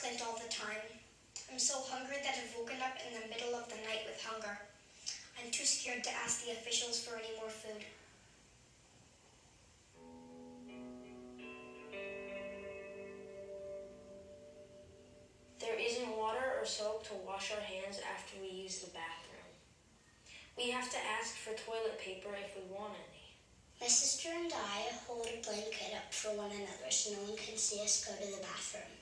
Clint all the time. I'm so hungry that I've woken up in the middle of the night with hunger. I'm too scared to ask the officials for any more food. There isn't water or soap to wash our hands after we use the bathroom. We have to ask for toilet paper if we want any. My sister and I hold a blanket up for one another so no one can see us go to the bathroom.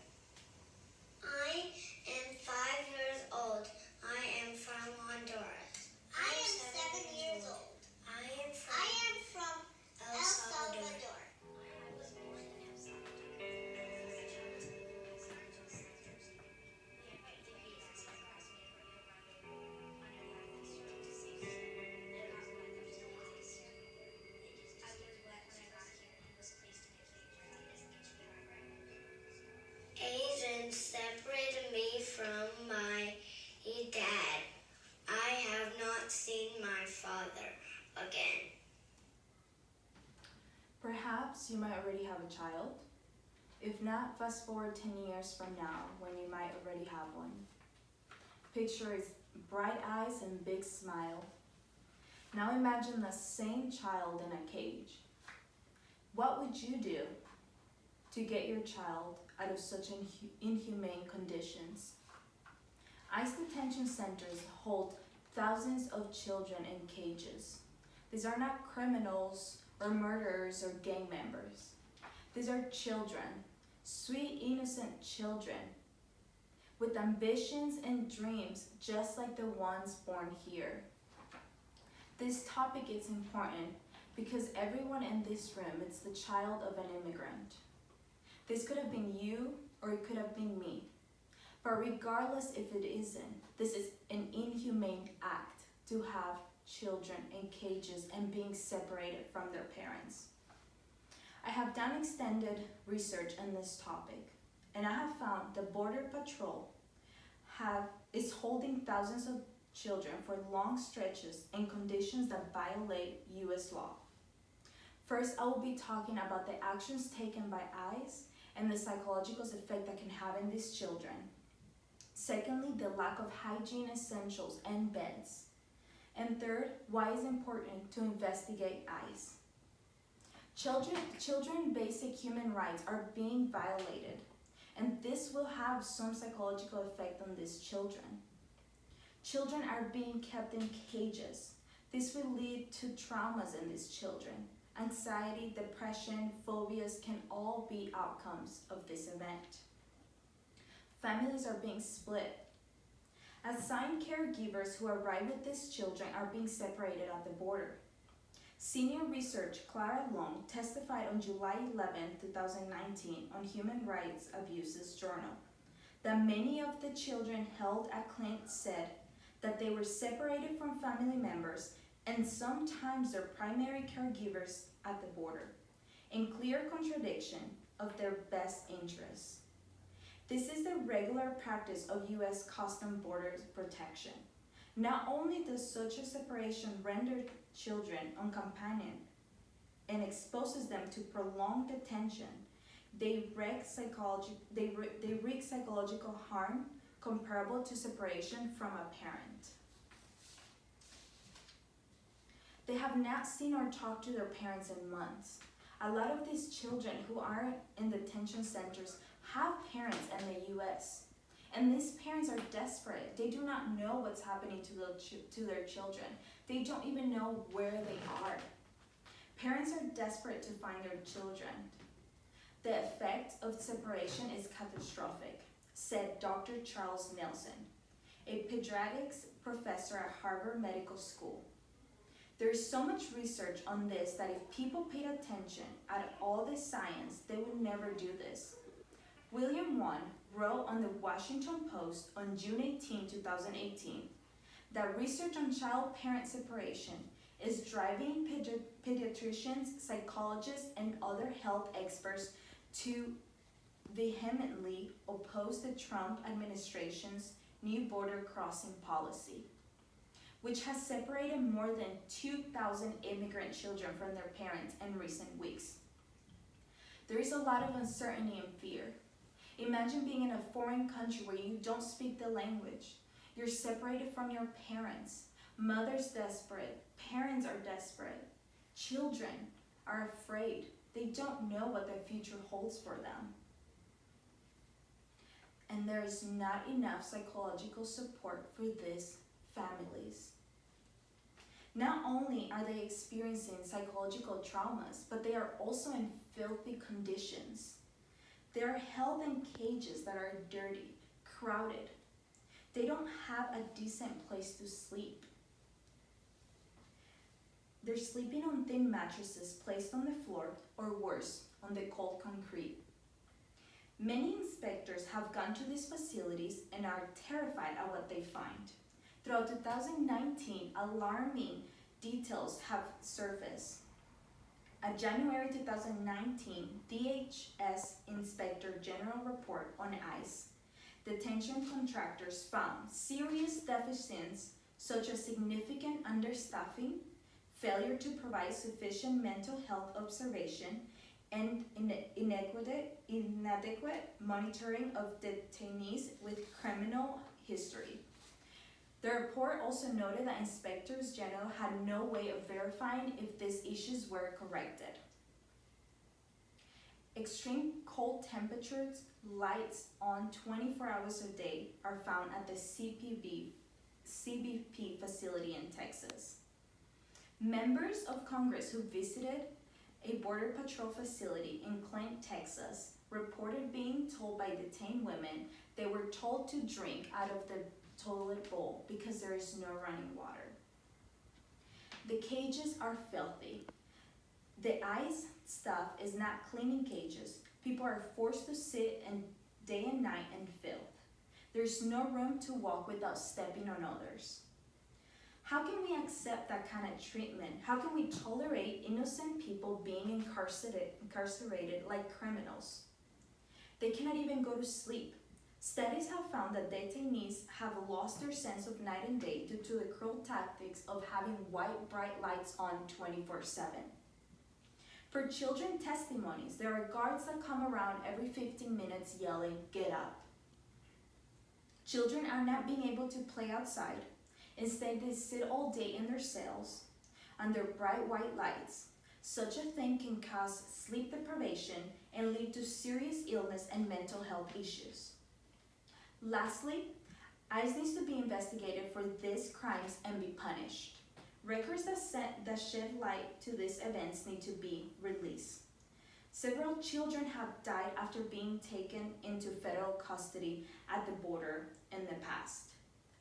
I am 5 years old. I am from Honduras. I am 7 years old. I am from El Salvador. I was born in El Salvador. Asian separated me from my dad. I have not seen my father again. Perhaps you might already have a child. If not, fast forward 10 years from now when you might already have one. Picture his bright eyes and big smile. Now imagine the same child in a cage. What would you do to get your child out of such inhumane conditions? ICE detention centers hold thousands of children in cages. These are not criminals or murderers or gang members. These are children, sweet, innocent children, with ambitions and dreams just like the ones born here. This topic is important because everyone in this room is the child of an immigrant. This could have been you or it could have been me. But regardless if it isn't, this is an inhumane act to have children in cages and being separated from their parents. I have done extended research on this topic, and I have found the Border Patrol is holding thousands of children for long stretches in conditions that violate U.S. law. First, I will be talking about the actions taken by ICE and the psychological effect that can have in these children. Secondly, the lack of hygiene essentials and beds. And third, why it's important to investigate ICE. Children's basic human rights are being violated, and this will have some psychological effect on these children. Children are being kept in cages. This will lead to traumas in these children. Anxiety, depression, phobias can all be outcomes of this event. Families are being split. Assigned caregivers who arrive with these children are being separated at the border. Senior researcher Clara Long testified on July 11, 2019 on Human Rights Abuses Journal that many of the children held at Clint said that they were separated from family members and sometimes their primary caregivers at the border, in clear contradiction of their best interests. This is the regular practice of U.S. Customs Border Protection. Not only does such a separation render children uncompanioned and exposes them to prolonged detention, they wreak psychological harm comparable to separation from a parent. They have not seen or talked to their parents in months. A lot of these children who are in detention centers have parents in the U.S. And these parents are desperate. They do not know what's happening to their children. They don't even know where they are. Parents are desperate to find their children. The effect of separation is catastrophic, said Dr. Charles Nelson, a pediatrics professor at Harvard Medical School. There is so much research on this that if people paid attention at all this science, they would never do this. William Wan wrote on the Washington Post on June 18, 2018, that research on child-parent separation is driving pediatricians, psychologists, and other health experts to vehemently oppose the Trump administration's new border crossing policy, which has separated more than 2,000 immigrant children from their parents in recent weeks. There is a lot of uncertainty and fear. Imagine being in a foreign country where you don't speak the language. You're separated from your parents. Mother's desperate. Parents are desperate. Children are afraid. They don't know what their future holds for them. And there is not enough psychological support for these families. Not only are they experiencing psychological traumas, but they are also in filthy conditions. They are held in cages that are dirty, crowded. They don't have a decent place to sleep. They're sleeping on thin mattresses placed on the floor, or worse, on the cold concrete. Many inspectors have gone to these facilities and are terrified at what they find. Throughout 2019, alarming details have surfaced. A January 2019 DHS Inspector General report on ICE detention contractors found serious deficiencies such as significant understaffing, failure to provide sufficient mental health observation, and inadequate monitoring of detainees with criminal history. The report also noted that inspectors general had no way of verifying if these issues were corrected. Extreme cold temperatures, lights on 24 hours a day are found at the CBP facility in Texas. Members of Congress who visited a Border Patrol facility in Clint, Texas, reported being told by detained women they were told to drink out of the toilet bowl because there is no running water. The cages are filthy. The ICE staff is not cleaning cages. People are forced to sit day and night in filth. There's no room to walk without stepping on others. How can we accept that kind of treatment? How can we tolerate innocent people being incarcerated like criminals? They cannot even go to sleep. Studies have found that detainees have lost their sense of night and day due to the cruel tactics of having white bright lights on 24/7. For children testimonies, there are guards that come around every 15 minutes yelling, "Get up." Children are not being able to play outside. Instead, they sit all day in their cells under bright white lights. Such a thing can cause sleep deprivation and lead to serious illness and mental health issues. Lastly, ICE needs to be investigated for these crimes and be punished. Records that shed light to these events need to be released. Several children have died after being taken into federal custody at the border in the past.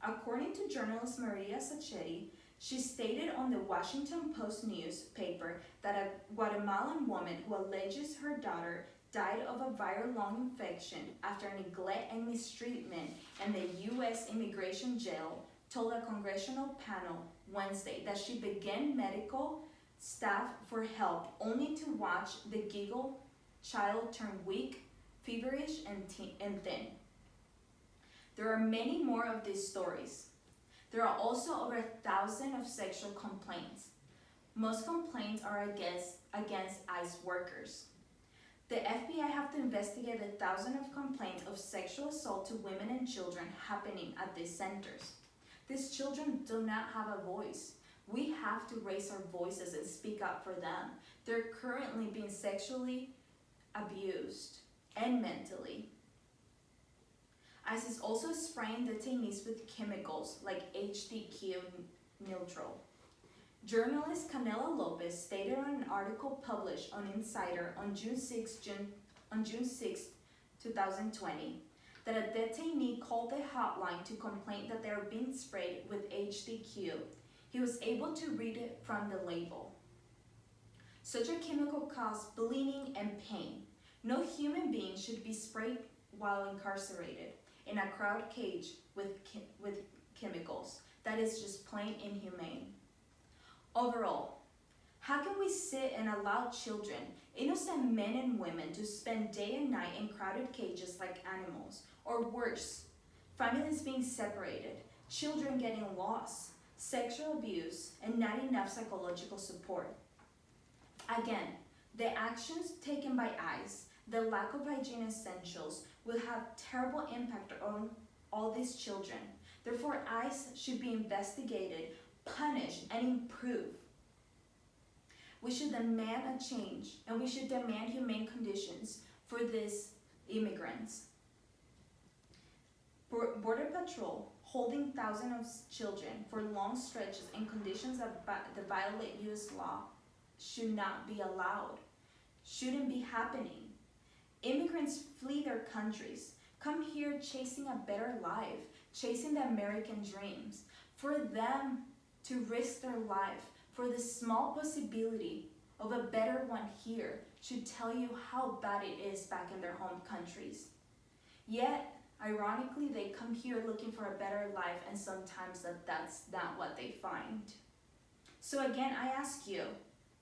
According to journalist Maria Sacchetti, she stated on the Washington Post newspaper that a Guatemalan woman who alleges her daughter died of a viral lung infection after neglect and mistreatment in the U.S. immigration jail told a congressional panel Wednesday that she began medical staff for help only to watch the giggle child turn weak, feverish, and thin. There are many more of these stories. There are also over 1,000 of sexual complaints. Most complaints are against ICE workers. The FBI have to investigate 1,000 of complaints of sexual assault to women and children happening at these centers. These children do not have a voice. We have to raise our voices and speak up for them. They're currently being sexually abused and mentally. ICE is also spraying detainees with chemicals like HDQ neutral. Journalist Canela Lopez stated on an article published on Insider on June 6, 2020, that a detainee called the hotline to complain that they are being sprayed with HDQ. He was able to read it from the label. Such a chemical causes bleeding and pain. No human being should be sprayed while incarcerated in a crowded cage with chemicals. That is just plain inhumane. Overall, how can we sit and allow children, innocent men and women, to spend day and night in crowded cages like animals? Or worse, families being separated, children getting lost, sexual abuse, and not enough psychological support. Again, the actions taken by ICE The lack of hygiene essentials will have terrible impact on all these children. Therefore, ICE should be investigated, punished, and improved. We should demand a change, and we should demand humane conditions for these immigrants. Border Patrol holding thousands of children for long stretches in conditions that violate U.S. law should not be allowed, shouldn't be happening. Immigrants flee their countries, come here chasing a better life, chasing the American dreams. For them to risk their life for the small possibility of a better one here should tell you how bad it is back in their home countries. Yet, ironically, they come here looking for a better life, and sometimes that's not what they find. So again, I ask you,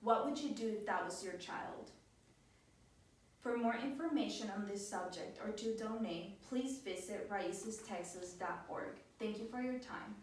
what would you do if that was your child? For more information on this subject or to donate, please visit raicestexas.org. Thank you for your time.